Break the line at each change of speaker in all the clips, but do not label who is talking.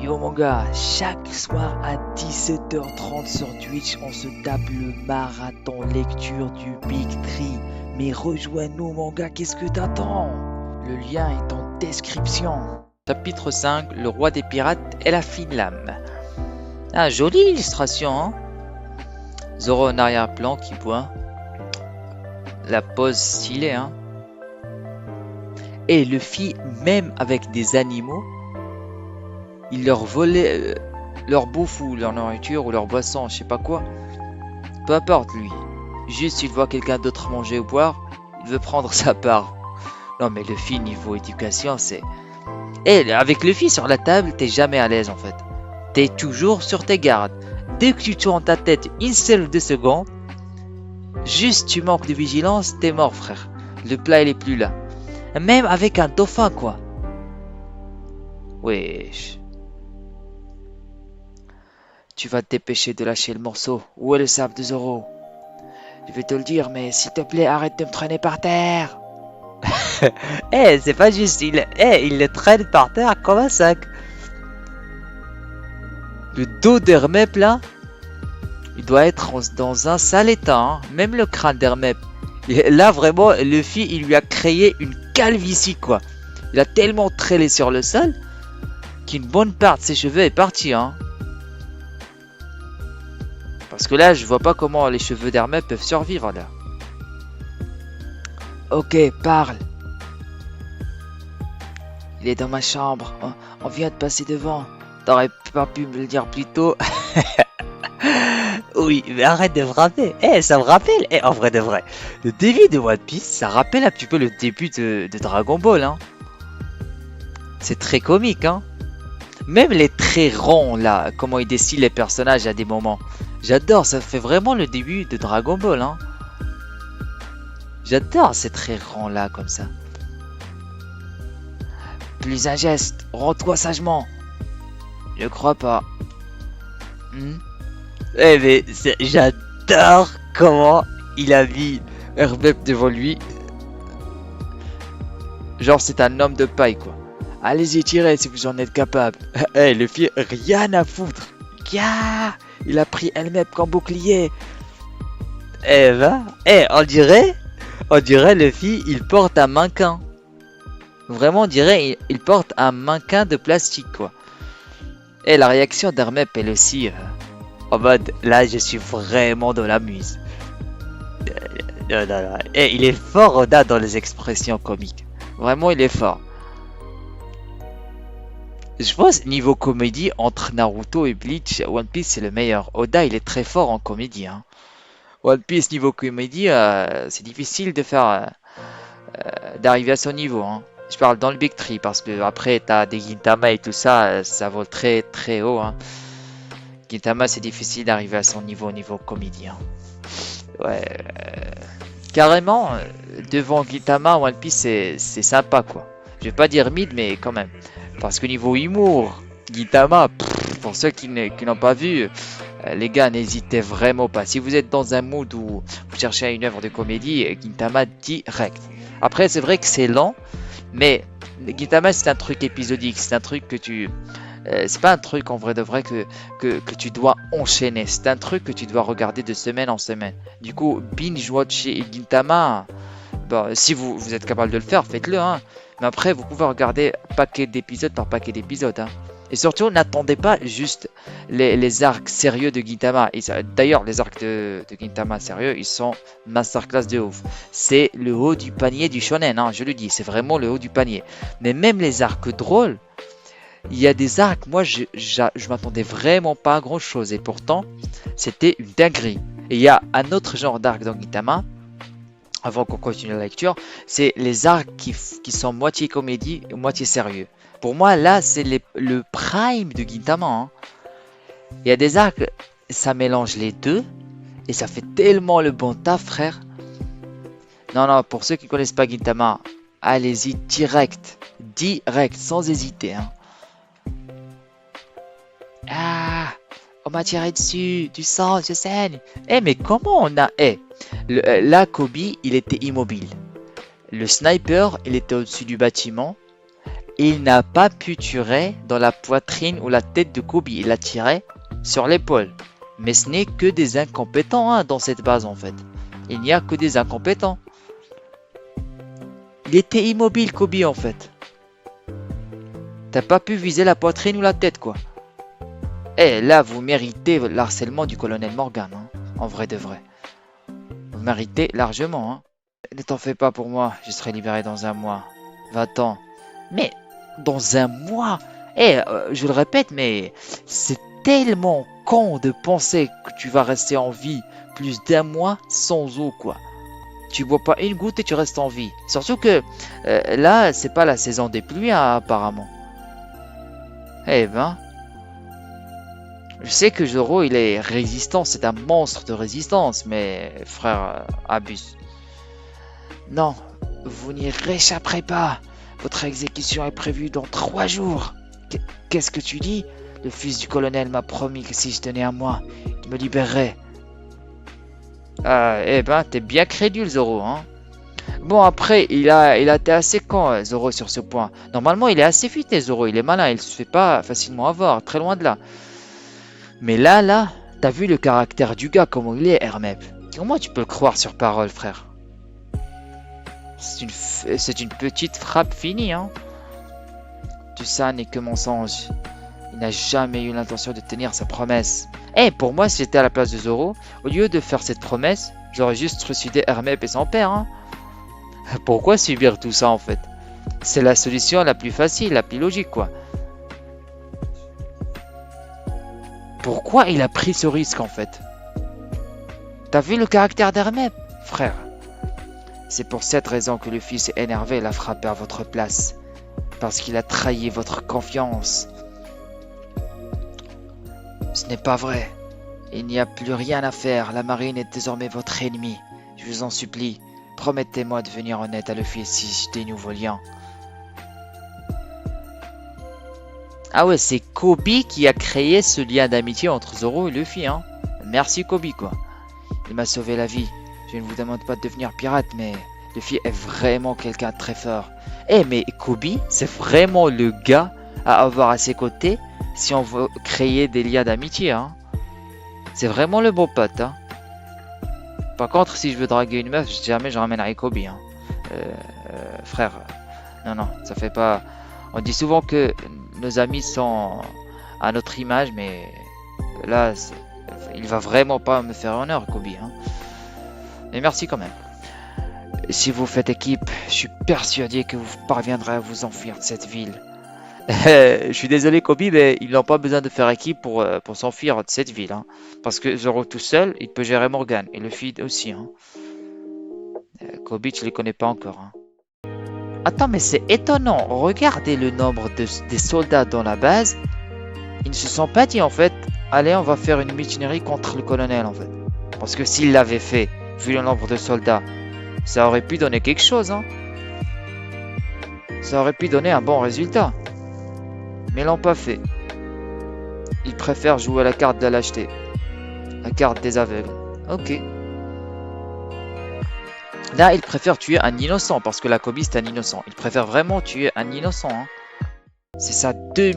Yo mon gars, chaque soir à 17h30 sur Twitch, on se tape le marathon lecture du Big Tree. Mais rejoins-nous mon gars, qu'est-ce que t'attends? Le lien est en description.
Chapitre 5, le roi des pirates et la fine lame. Ah, jolie illustration, hein. Zoro en arrière-plan qui boit. La pose stylée, hein. Et Luffy, même avec des animaux, il leur volait leur bouffe ou leur nourriture ou leur boisson, je sais pas quoi. Peu importe lui. Juste il voit quelqu'un d'autre manger ou boire, il veut prendre sa part. Non mais Luffy niveau éducation c'est... Et avec Luffy sur la table, t'es jamais à l'aise en fait. T'es toujours sur tes gardes. Dès que tu tournes ta tête une seule ou 2 secondes, juste tu manques de vigilance, t'es mort frère. Le plat il est plus là. Même avec un dauphin quoi. Wesh. Tu vas te dépêcher de lâcher le morceau. Où est le sable de Zoro? Je vais te le dire, mais s'il te plaît, arrête de me traîner par terre. Eh, c'est pas juste, il le traîne par terre comme un sac. Le dos d'Hermep là, il doit être dans un sale état, hein. Même le crâne d'Hermep. Là vraiment, Luffy, il lui a créé une calvitie quoi. Il a tellement traîné sur le sol qu'une bonne part de ses cheveux est partie, hein. Parce que là, je vois pas comment les cheveux d'Hermep peuvent survivre là.
Ok, parle. Il est dans ma chambre. On vient de passer devant.
T'aurais pas pu me le dire plus tôt. Oui, mais arrête de frapper. Eh, ça me rappelle. Eh, en vrai de vrai. Le début de One Piece, ça rappelle un petit peu le début de Dragon Ball, hein. C'est très comique, hein. Même les traits ronds là, comment ils dessinent les personnages à des moments. J'adore, ça fait vraiment le début de Dragon Ball, hein. J'adore ces traits ronds là, comme ça.
Plus un geste, rends-toi sagement.
Je crois pas. Eh mais j'adore comment il a mis Hermep devant lui. Genre c'est un homme de paille quoi.
Allez-y, tirez si vous en êtes capable.
Eh, le Luffy, rien à foutre.
Gah, il a pris Hermep comme bouclier.
Eh ben, on dirait Luffy, il porte un mannequin. Vraiment, on dirait, il porte un mannequin de plastique, quoi. Et la réaction d'Hermep, elle aussi, en mode, là, je suis vraiment dans la muse. Non. Et il est fort, Oda, dans les expressions comiques. Vraiment, il est fort. Je pense, niveau comédie, entre Naruto et Bleach, One Piece, c'est le meilleur. Oda, il est très fort en comédie, hein. One Piece, niveau comédie, c'est difficile de faire... d'arriver à son niveau, hein. Je parle dans le Big Tree parce que après t'as des Gintama et tout ça, ça vole très très haut, hein. Gintama c'est difficile d'arriver à son niveau au niveau comédie, hein. Ouais, carrément devant Gintama, One Piece c'est sympa quoi. Je vais pas dire mid mais quand même. Parce que niveau humour, Gintama, pour ceux qui n'ont pas vu, les gars n'hésitez vraiment pas. Si vous êtes dans un mood où vous cherchez une œuvre de comédie, Gintama direct. Après c'est vrai que c'est lent. Mais Gintama c'est un truc épisodique, c'est un truc que tu... c'est pas un truc en vrai de vrai que tu dois enchaîner, c'est un truc que tu dois regarder de semaine en semaine. Du coup, binge-watcher Gintama, bon, si vous êtes capable de le faire, faites-le, hein. Mais après, vous pouvez regarder paquet d'épisodes par paquet d'épisodes, hein. Et surtout, n'attendez pas juste les arcs sérieux de Gintama. D'ailleurs, les arcs de Gintama sérieux, ils sont masterclass de ouf. C'est le haut du panier du shonen, hein, je le dis, c'est vraiment le haut du panier. Mais même les arcs drôles, il y a des arcs, moi, je m'attendais vraiment pas à grand chose. Et pourtant, c'était une dinguerie. Et il y a un autre genre d'arc dans Gintama, avant qu'on continue la lecture, c'est les arcs qui sont moitié comédie et moitié sérieux. Pour moi, là, c'est le prime de Gintama, hein. Il y a des arcs, ça mélange les deux, et ça fait tellement le bon taf, frère. Non, pour ceux qui connaissent pas Gintama, allez-y direct, sans hésiter, hein. Ah, on m'a tiré dessus, du sang, je saigne. Mais comment on a... là, Kobe, il était immobile. Le sniper, il était au-dessus du bâtiment. Il n'a pas pu tirer dans la poitrine ou la tête de Kobe. Il a tiré sur l'épaule. Mais ce n'est que des incompétents hein, dans cette base en fait. Il n'y a que des incompétents. Il était immobile Kobe en fait. T'as pas pu viser la poitrine ou la tête quoi. Eh là vous méritez l'harcèlement du colonel Morgan. Hein, en vrai de vrai. Vous méritez largement. Hein. Ne t'en fais pas pour moi. Je serai libéré dans un mois. Va-t'en. Mais dans un mois. Je le répète mais c'est tellement con de penser que tu vas rester en vie plus d'un mois sans eau quoi. Tu bois pas une goutte et tu restes en vie. Surtout que là, c'est pas la saison des pluies hein, apparemment. Eh ben, je sais que Zoro il est résistant, c'est un monstre de résistance, mais frère, abuse. Non, vous n'y réchapperez pas. Votre exécution est prévue dans 3 jours. Qu'est-ce que tu dis? Le fils du colonel m'a promis que si je tenais à moi, il me libérerait. Eh ben, t'es bien crédule, Zoro, hein. Bon, après, il a été assez con, Zoro, sur ce point. Normalement, il est assez futé, Zoro. Il est malin, il se fait pas facilement avoir, très loin de là. Mais là, t'as vu le caractère du gars, comment il est, Hermep. Comment tu peux le croire sur parole, frère? C'est une petite frappe finie, hein. Tout ça n'est que mensonge. Il n'a jamais eu l'intention de tenir sa promesse. Pour moi, si j'étais à la place de Zoro, au lieu de faire cette promesse, j'aurais juste trucidé Hermep et son père. Hein. Pourquoi subir tout ça en fait? C'est la solution la plus facile, la plus logique quoi. Pourquoi il a pris ce risque en fait? T'as vu le caractère d'Hermep, frère? C'est pour cette raison que le fils est énervé et l'a frappé à votre place. Parce qu'il a trahi votre confiance. Ce n'est pas vrai. Il n'y a plus rien à faire. La marine est désormais votre ennemi. Je vous en supplie. Promettez-moi de venir en aide à Luffy si j'ai des nouveaux liens. Ah ouais, c'est Kobe qui a créé ce lien d'amitié entre Zoro et Luffy. Hein. Merci Kobe quoi. Il m'a sauvé la vie. Je ne vous demande pas de devenir pirate, mais Luffy est vraiment quelqu'un de très fort. Mais Kobe, c'est vraiment le gars à avoir à ses côtés si on veut créer des liens d'amitié. Hein. C'est vraiment le beau pote. Hein. Par contre, si je veux draguer une meuf, jamais je ramènerai Kobe. Hein. Frère, non, ça fait pas... On dit souvent que nos amis sont à notre image, mais là, il va vraiment pas me faire honneur, Kobe. Hein. Mais merci quand même. Si vous faites équipe, je suis persuadé que vous parviendrez à vous enfuir de cette ville. Je suis désolé Kobe, mais ils n'ont pas besoin de faire équipe pour s'enfuir de cette ville. Hein. Parce que Zoro tout seul, il peut gérer Morgan. Et Luffy aussi. Hein. Kobe, tu les connais pas encore. Hein. Attends, mais c'est étonnant. Regardez le nombre des soldats dans la base. Ils ne se sont pas dit en fait, allez, on va faire une mutinerie contre le colonel en fait. Parce que s'ils l'avaient fait, vu le nombre de soldats, ça aurait pu donner quelque chose. Hein. Ça aurait pu donner un bon résultat. Mais ils l'ont pas fait. Ils préfèrent jouer à la carte de la lâcheté. La carte des aveugles. Ok. Là, ils préfèrent tuer un innocent parce que la Kobe c'est un innocent. Ils préfèrent vraiment tuer un innocent. Hein. C'est sa 2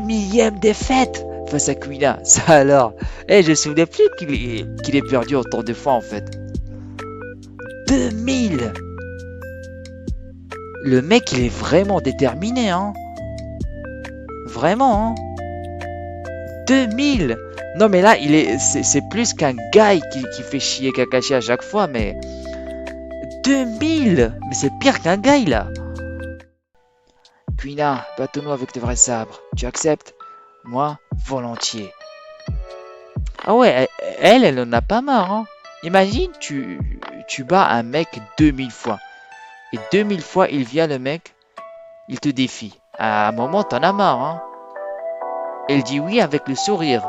millième défaite face à Kuina. Ça alors. Je ne me souvenais plus qu'il ait perdu autant de fois en fait. 2000. Le mec il est vraiment déterminé hein. Vraiment hein. 2000. Non mais là c'est plus qu'un guy qui fait chier Kakashi à chaque fois mais 2000. Mais c'est pire qu'un guy là. Kuina, battons-nous avec de vrais sabres. Tu acceptes? Moi, volontiers. Ah ouais, elle en a pas marre hein. Imagine tu bats un mec 2000 fois. Et 2000 fois il vient le mec, il te défie. À un moment t'en as marre hein. Elle dit oui avec le sourire.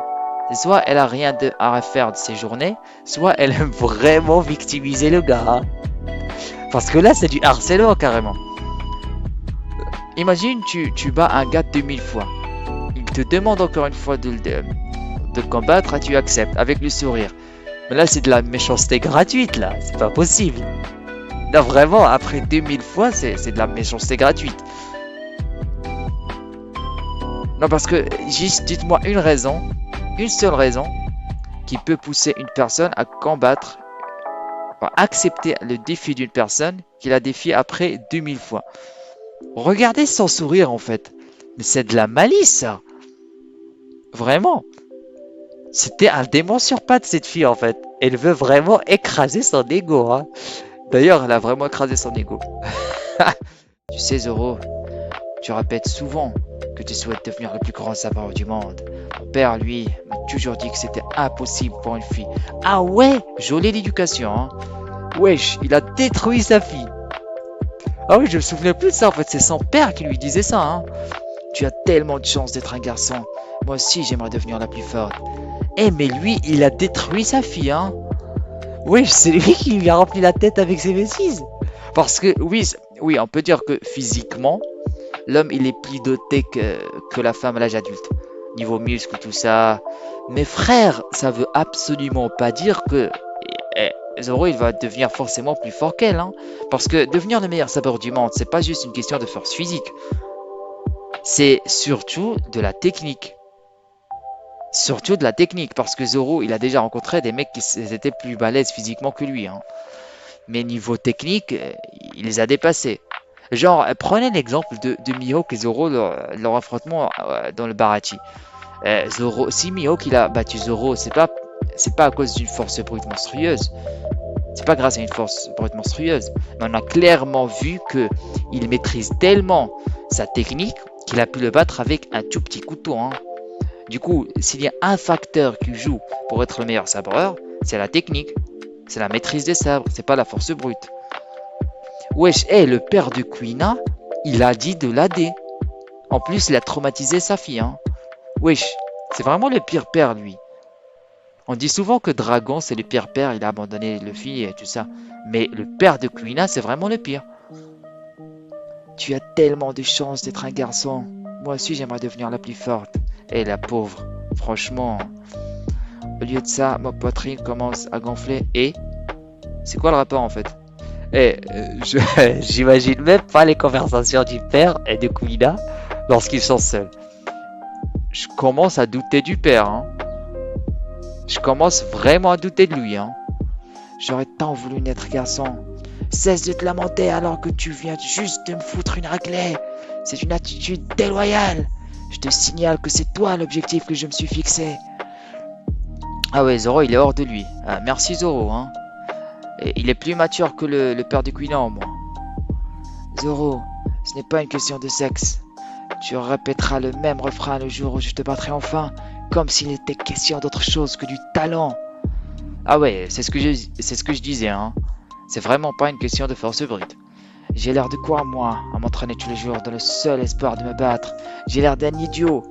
Soit elle a rien à faire de ses journées, soit elle aime vraiment victimiser le gars. Hein. Parce que là c'est du harcèlement carrément. Imagine tu bats un gars 2000 fois. Il te demande encore une fois de combattre et tu acceptes avec le sourire. Mais là c'est de la méchanceté gratuite là, c'est pas possible. Là vraiment après 2000 fois c'est de la méchanceté gratuite. Non, parce que juste dites-moi une seule raison qui peut pousser une personne à combattre, à accepter le défi d'une personne qu'il a défié après 2000 fois. Regardez son sourire en fait. Mais c'est de la malice ça. Vraiment. C'était un démon sur pattes cette fille en fait. Elle veut vraiment écraser son ego, hein. D'ailleurs, elle a vraiment écrasé son ego. Tu sais, Zoro, tu répètes souvent que tu souhaites devenir le plus grand sapeur du monde. Mon père, lui, m'a toujours dit que c'était impossible pour une fille. Ah ouais, jolie l'éducation, hein. Wesh, il a détruit sa fille. Ah oui, je me souvenais plus de ça en fait, c'est son père qui lui disait ça, hein. Tu as tellement de chance d'être un garçon. Moi aussi, j'aimerais devenir la plus forte. Eh, mais lui, il a détruit sa fille, hein. Oui, c'est lui qui lui a rempli la tête avec ses bêtises. Parce que, oui, oui, on peut dire que physiquement, l'homme, il est plus doté que la femme à l'âge adulte. Niveau muscle, tout ça. Mais frère, ça veut absolument pas dire que Zoro, il va devenir forcément plus fort qu'elle, hein. Parce que devenir le meilleur sapeur du monde, c'est pas juste une question de force physique. C'est surtout de la technique. Surtout de la technique, parce que Zoro, il a déjà rencontré des mecs qui étaient plus balèzes physiquement que lui, hein. Mais niveau technique, il les a dépassés. Genre, prenez l'exemple de Mihawk et Zoro, leur affrontement dans le Baratie. Zoro, si Mihawk il a battu Zoro, c'est pas à cause d'une force brute monstrueuse. C'est pas grâce à une force brute monstrueuse. Mais on a clairement vu que il maîtrise tellement sa technique qu'il a pu le battre avec un tout petit couteau, hein. Du coup, s'il y a un facteur qui joue pour être le meilleur sabreur, c'est la technique. C'est la maîtrise des sabres, c'est pas la force brute. Wesh, le père de Kuina, il a dit de l'aider. En plus, il a traumatisé sa fille, hein. Wesh, c'est vraiment le pire père, lui. On dit souvent que Dragon, c'est le pire père, il a abandonné le fille et tout ça. Mais le père de Kuina, c'est vraiment le pire. Tu as tellement de chance d'être un garçon. Moi aussi, j'aimerais devenir la plus forte. Et la pauvre, franchement, au lieu de ça, ma poitrine commence à gonfler et... C'est quoi le rapport en fait? J'imagine même pas les conversations du père et de Kuina lorsqu'ils sont seuls. Je commence à douter du père, hein. Je commence vraiment à douter de lui, hein. J'aurais tant voulu naître garçon. Cesse de te lamenter alors que tu viens juste de me foutre une raclée. C'est une attitude déloyale. Je te signale que c'est toi l'objectif que je me suis fixé. Ah ouais, Zoro, il est hors de lui. Ah, merci Zoro, hein. Et il est plus mature que le père de Kuina en moi. Zoro, ce n'est pas une question de sexe. Tu répéteras le même refrain le jour où je te battrai enfin, comme s'il était question d'autre chose que du talent. Ah ouais, c'est ce que je disais, hein. C'est vraiment pas une question de force brute. J'ai l'air de quoi, moi, à m'entraîner tous les jours dans le seul espoir de me battre? J'ai l'air d'un idiot.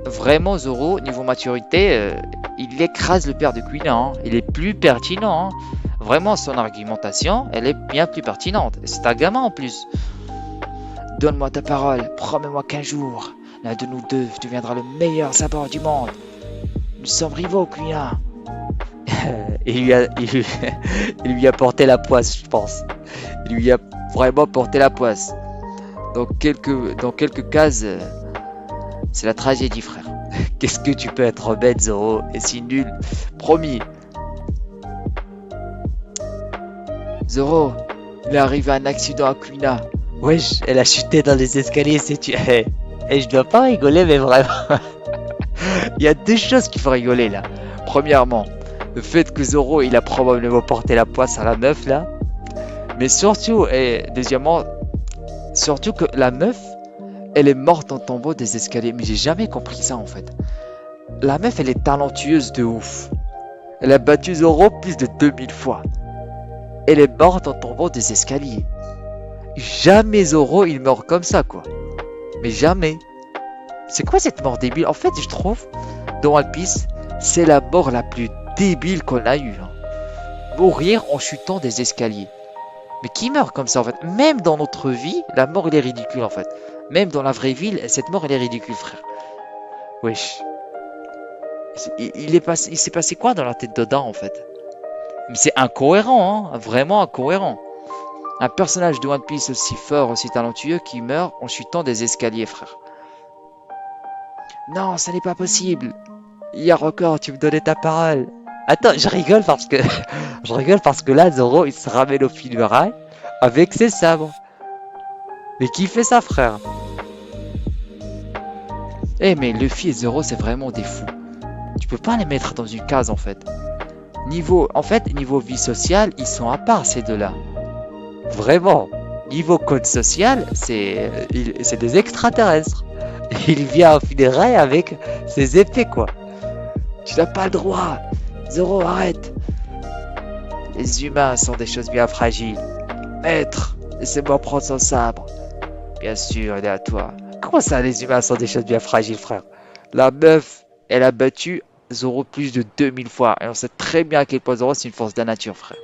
Vraiment, Zoro, niveau maturité, il écrase le père de Kuina, hein. Il est plus pertinent, hein. Vraiment, son argumentation, elle est bien plus pertinente. Et c'est un gamin en plus. Donne-moi ta parole, promets-moi qu'un jour, l'un de nous deux deviendra le meilleur sapeur du monde. Nous sommes rivaux, Kuina. Il lui a porté la poisse, je pense. Il lui a vraiment porté la poisse. Dans quelques cases, c'est la tragédie, frère. Qu'est-ce que tu peux être bête, Zoro, et si nul? Promis. Zoro, il est arrivé un accident à Kuina. Wesh, elle a chuté dans les escaliers, c'est-tu... Et je dois pas rigoler, mais vraiment. Il y a deux choses qu'il faut rigoler, là. Premièrement, le fait que Zoro, il a probablement porté la poisse à la meuf, là. Mais surtout, et deuxièmement, surtout que la meuf, elle est morte en tombant des escaliers. Mais j'ai jamais compris ça, en fait. La meuf, elle est talentueuse de ouf. Elle a battu Zoro plus de 2000 fois. Elle est morte en tombant des escaliers. Jamais Zoro, il meurt comme ça, quoi. Mais jamais. C'est quoi cette mort débile? En fait, je trouve, dans One Piece, c'est la mort la plus débile qu'on a eue, hein. Mourir en chutant des escaliers. Mais qui meurt comme ça, en fait? Même dans notre vie, la mort, elle est ridicule, en fait. Même dans la vraie vie, cette mort, elle est ridicule, frère. Wesh. Il s'est passé quoi dans la tête d'Oda, en fait? Mais c'est incohérent, hein. Vraiment incohérent. Un personnage de One Piece aussi fort, aussi talentueux, qui meurt en chutant des escaliers, frère. Non, ça n'est pas possible. Hier encore, tu me donnais ta parole. Attends, je rigole parce que je rigole parce que là, Zoro, il se ramène au funérailles avec ses sabres. Mais qui fait ça, frère? Eh, mais Luffy et Zoro, c'est vraiment des fous. Tu peux pas les mettre dans une case en fait. Niveau vie sociale, ils sont à part ces deux-là. Vraiment. Niveau code social, c'est des extraterrestres. Il vient au funérailles avec ses épées, quoi. Tu n'as pas le droit. Zoro, arrête. Les humains sont des choses bien fragiles. Maître, laissez-moi prendre son sabre. Bien sûr, il est à toi. Comment ça, les humains sont des choses bien fragiles, frère? La meuf, elle a battu Zoro plus de 2000 fois. Et on sait très bien à quel point Zoro, c'est une force de la nature, frère.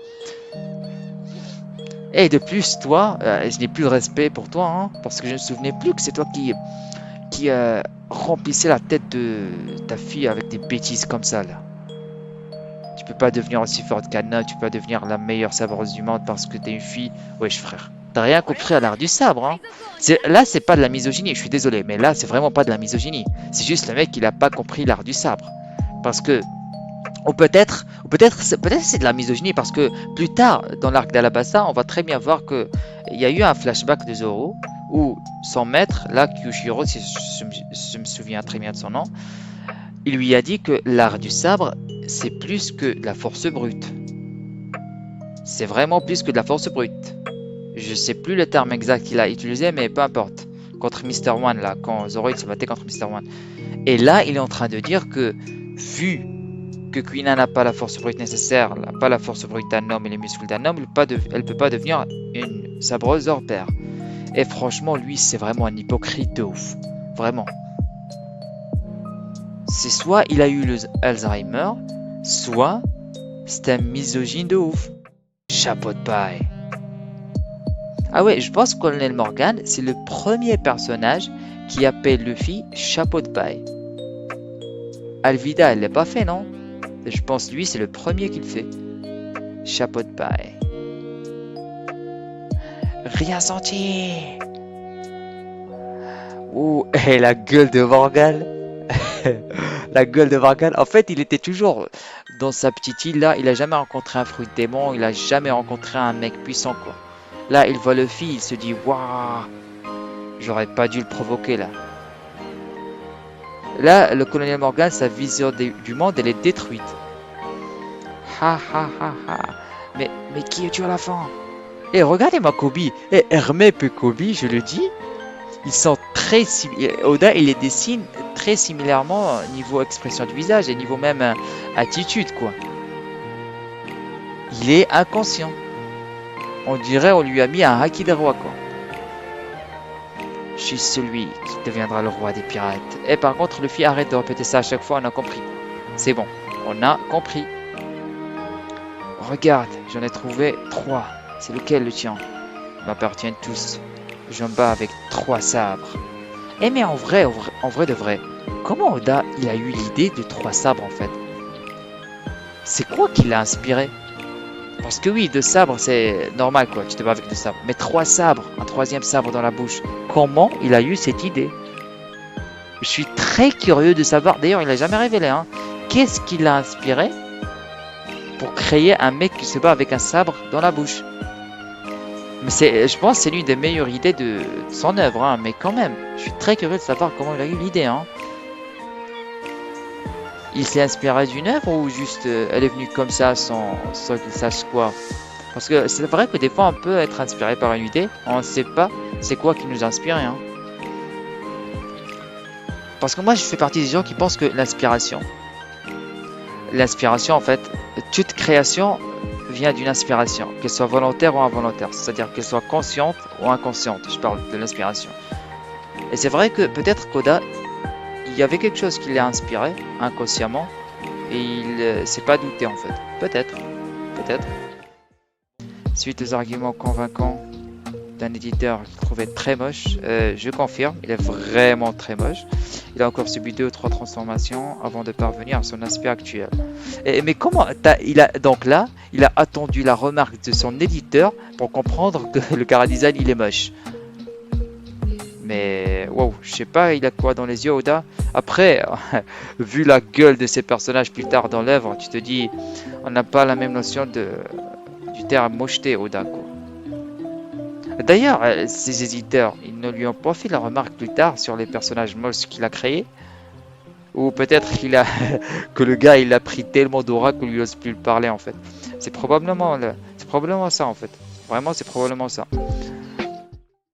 Et de plus, toi, je n'ai plus de respect pour toi, hein, parce que je ne me souvenais plus que c'est toi qui remplissais la tête de ta fille avec des bêtises comme ça, là. Tu peux pas devenir aussi forte qu'Anna, tu peux pas devenir la meilleure sabreuse du monde parce que t'es une fille. Wesh, frère. T'as rien compris à l'art du sabre, hein. Là, c'est pas de la misogynie, je suis désolé, mais là, c'est vraiment pas de la misogynie. C'est juste le mec qui n'a pas compris l'art du sabre. Parce que peut-être c'est de la misogynie parce que plus tard dans l'arc d'Alabasta, on va très bien voir que il y a eu un flashback de Zoro où son maître, là, Kyushiro, si je me souviens très bien de son nom, il lui a dit que l'art du sabre, c'est plus que de la force brute. C'est vraiment plus que de la force brute. Je sais plus le terme exact qu'il a utilisé, mais peu importe. Contre Mister One, là, quand Zoro il se battait contre Mister One. Et là, il est en train de dire que, vu que Kuina n'a pas la force brute nécessaire, n'a pas la force brute d'un homme et les muscles d'un homme, elle peut pas devenir une sabreuse hors pair. Et franchement, lui, c'est vraiment un hypocrite de ouf. Vraiment. C'est soit il a eu le Alzheimer, soit c'est un misogyne de ouf. Chapeau de paille. Ah ouais, je pense que Colonel Morgan, c'est le premier personnage qui appelle Luffy chapeau de paille. Alvida, elle l'a pas fait, non? Je pense lui, c'est le premier qui le fait. Chapeau de paille. Rien senti. Oh, et la gueule de Morgan. La gueule de Morgan. En fait, il était toujours dans sa petite île là. Il a jamais rencontré un fruit de démon. Il a jamais rencontré un mec puissant, quoi. Là, il voit Luffy, il se dit waouh, j'aurais pas dû le provoquer là. Là, le colonel Morgan, sa vision du monde, elle est détruite. Ha ha ha ha. Mais qui es-tu à la fin? Et regardez-moi Kobe. Et Hermep et Kobe, je le dis, ils sont très similaires. Oda, il les dessine très similairement niveau expression du visage et niveau même attitude, quoi. Il est inconscient. On dirait on lui a mis un haki de roi, quoi. Je suis celui qui deviendra le roi des pirates. Et par contre, Luffy, arrête de répéter ça à chaque fois, on a compris. C'est bon, on a compris. Regarde, j'en ai trouvé 3. C'est lequel le tien? Ils m'appartiennent tous. Je me bats avec 3 sabres. Eh mais en vrai de vrai, comment Oda il a eu l'idée de 3 sabres en fait? C'est quoi qui l'a inspiré? Parce que oui, 2 sabres c'est normal quoi, tu te bats avec 2 sabres. Mais 3 sabres, un 3e sabre dans la bouche. Comment il a eu cette idée? Je suis très curieux de savoir. D'ailleurs, il n'a jamais révélé. Hein. Qu'est-ce qui l'a inspiré pour créer un mec qui se bat avec un sabre dans la bouche? Mais je pense que c'est l'une des meilleures idées de son œuvre. Hein. Mais quand même, je suis très curieux de savoir comment il a eu l'idée. Hein. Il s'est inspiré d'une œuvre ou juste elle est venue comme ça sans qu'il sache quoi? Parce que c'est vrai que des fois on peut être inspiré par une idée, on ne sait pas c'est quoi qui nous inspire. Hein. Parce que moi je fais partie des gens qui pensent que l'inspiration en fait, toute création vient d'une inspiration, qu'elle soit volontaire ou involontaire, c'est-à-dire qu'elle soit consciente ou inconsciente, je parle de l'inspiration. Et c'est vrai que peut-être qu'Oda, il y avait quelque chose qui l'a inspiré inconsciemment et il s'est pas douté en fait. Peut-être. Suite aux arguments convaincants d'un éditeur qu'il trouvait très moche, je confirme, il est vraiment très moche. Il a encore subi 2 ou 3 transformations avant de parvenir à son aspect actuel. Mais comment donc là, il a attendu la remarque de son éditeur pour comprendre que le chara-design il est moche. Mais mais wow, je sais pas, il a quoi dans les yeux, Oda. Après, vu la gueule de ces personnages plus tard dans l'œuvre, tu te dis, on n'a pas la même notion du terme mocheté, Oda, quoi. D'ailleurs, ces éditeurs, ils ne lui ont pas fait la remarque plus tard sur les personnages moches qu'il a créés, ou peut-être qu'il a que le gars il a pris tellement d'aura qu'on lui ose plus le parler en fait. C'est probablement ça en fait. Vraiment, c'est probablement ça.